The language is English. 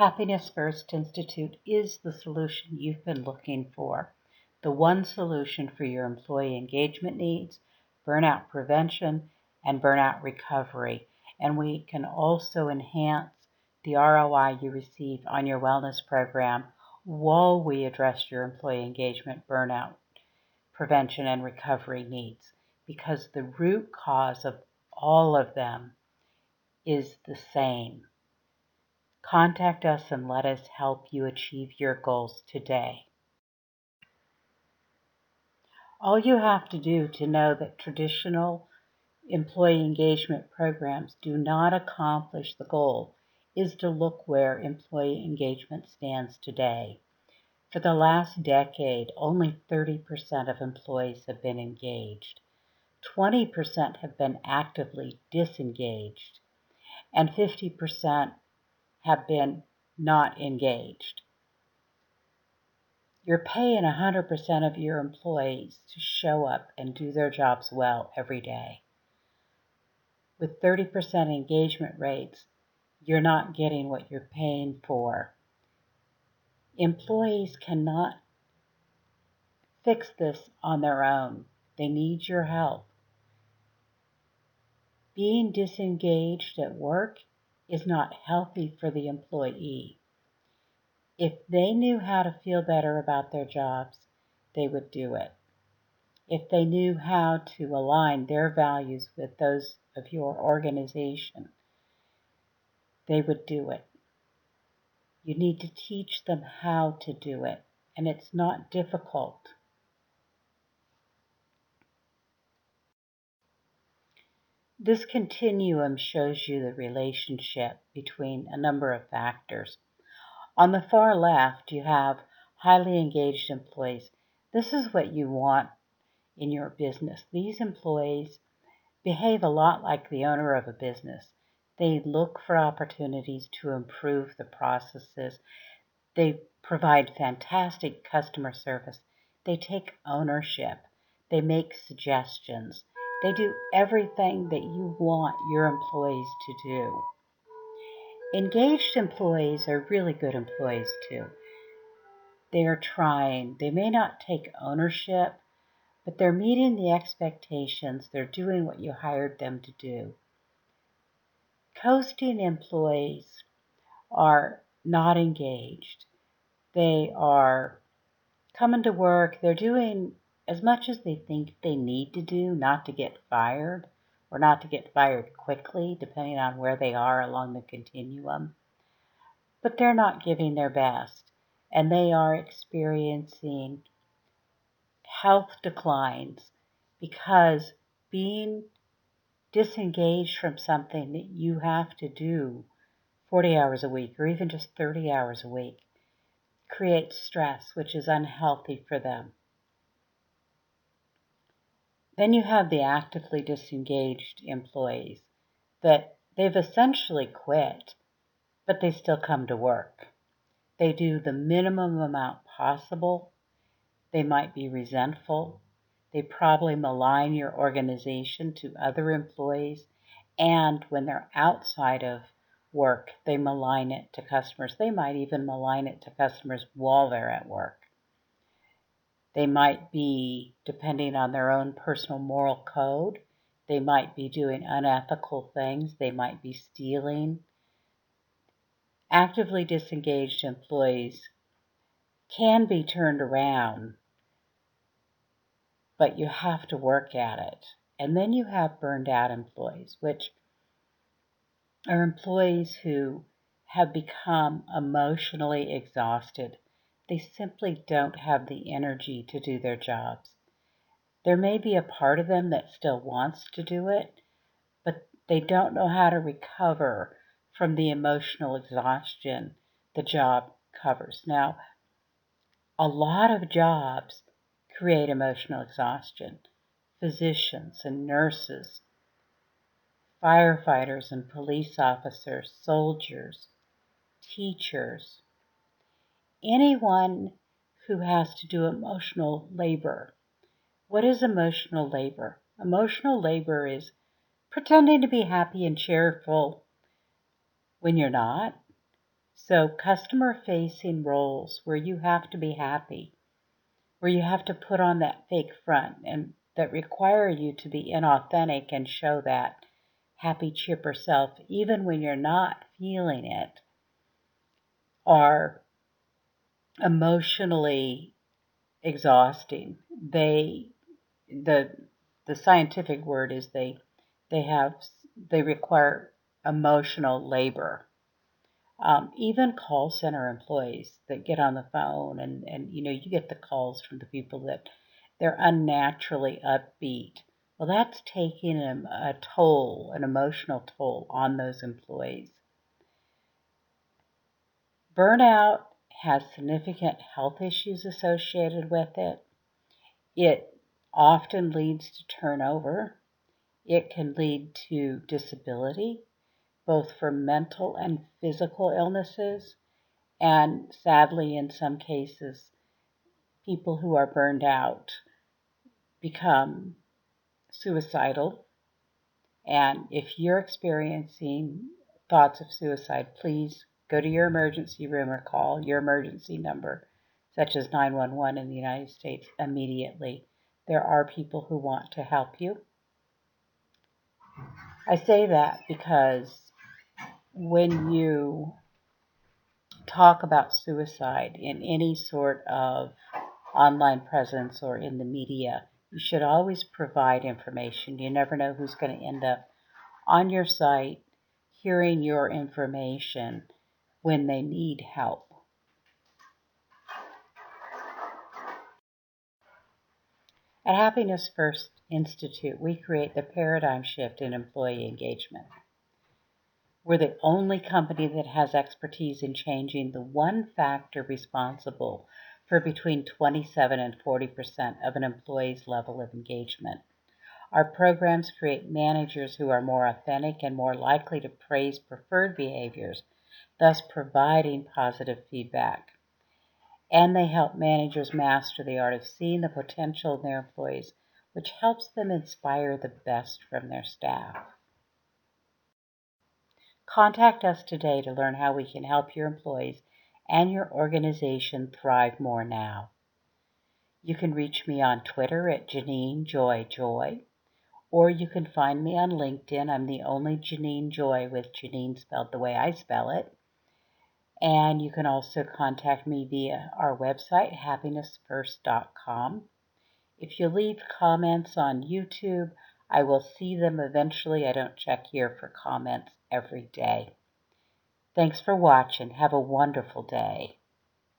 Happiness First Institute is the solution you've been looking for, the one solution for your employee engagement needs, burnout prevention, and burnout recovery. And we can also enhance the ROI you receive on your wellness program while we address your employee engagement, burnout prevention, and recovery needs, because the root cause of all of them is the same. Contact us and let us help you achieve your goals today. All you have to do to know that traditional employee engagement programs do not accomplish the goal is to look where employee engagement stands today. For the last decade, only 30% of employees have been engaged. 20% have been actively disengaged, and 50% have been not engaged. You're paying 100% of your employees to show up and do their jobs well every day. With 30% engagement rates, you're not getting what you're paying for. Employees cannot fix this on their own. They need your help. Being disengaged at work is not healthy for the employee. If they knew how to feel better about their jobs, they would do it. If they knew how to align their values with those of your organization, they would do it. You need to teach them how to do it, and it's not difficult. This continuum shows you the relationship between a number of factors. On the far left, you have highly engaged employees. This is what you want in your business. These employees behave a lot like the owner of a business. They look for opportunities to improve the processes. They provide fantastic customer service. They take ownership. They make suggestions. They do everything that you want your employees to do. Engaged employees are really good employees too. They are trying. They may not take ownership, but they're meeting the expectations. They're doing what you hired them to do. Coasting employees are not engaged. They are coming to work. They're doing as much as they think they need to do, not to get fired, or not to get fired quickly, depending on where they are along the continuum. But they're not giving their best, and they are experiencing health declines because being disengaged from something that you have to do 40 hours a week or even just 30 hours a week creates stress, which is unhealthy for them. Then you have the actively disengaged employees that they've essentially quit, but they still come to work. They do the minimum amount possible. They might be resentful. They probably malign your organization to other employees. And when they're outside of work, they malign it to customers. They might even malign it to customers while they're at work. They might be, depending on their own personal moral code, they might be doing unethical things. They might be stealing. Actively disengaged employees can be turned around, but you have to work at it. And then you have burned out employees, which are employees who have become emotionally exhausted. They simply don't have the energy to do their jobs. There may be a part of them that still wants to do it, but they don't know how to recover from the emotional exhaustion the job covers. Now, a lot of jobs create emotional exhaustion. Physicians and nurses, firefighters and police officers, soldiers, teachers, anyone who has to do emotional labor. What is emotional labor? Emotional labor is pretending to be happy and cheerful when you're not. So customer-facing roles where you have to be happy, where you have to put on that fake front and that require you to be inauthentic and show that happy, chipper self, even when you're not feeling it, are emotionally exhausting. The the scientific word is they have they require emotional labor. Even call center employees that get on the phone and you get the calls from the people that they're unnaturally upbeat. Well, that's taking a toll, an emotional toll on those employees. Burnout has significant health issues associated with it. It often leads to turnover. It can lead to disability, both for mental and physical illnesses. And sadly, in some cases, people who are burned out become suicidal. And if you're experiencing thoughts of suicide, please go to your emergency room or call your emergency number, such as 911 in the United States, immediately. There are people who want to help you. I say that because when you talk about suicide in any sort of online presence or in the media, you should always provide information. You never know who's going to end up on your site hearing your information when they need help. At Happiness First Institute, we create the paradigm shift in employee engagement. We're the only company that has expertise in changing the one factor responsible for between 27 and 40% of an employee's level of engagement. Our programs create managers who are more authentic and more likely to praise preferred behaviors, thus providing positive feedback. And they help managers master the art of seeing the potential in their employees, which helps them inspire the best from their staff. Contact us today to learn how we can help your employees and your organization thrive more now. You can reach me on Twitter at Janine Joy Joy, or you can find me on LinkedIn. I'm the only Janine Joy with Janine spelled the way I spell it. And you can also contact me via our website, happinessfirst.com. If you leave comments on YouTube, I will see them eventually. I don't check here for comments every day. Thanks for watching. Have a wonderful day.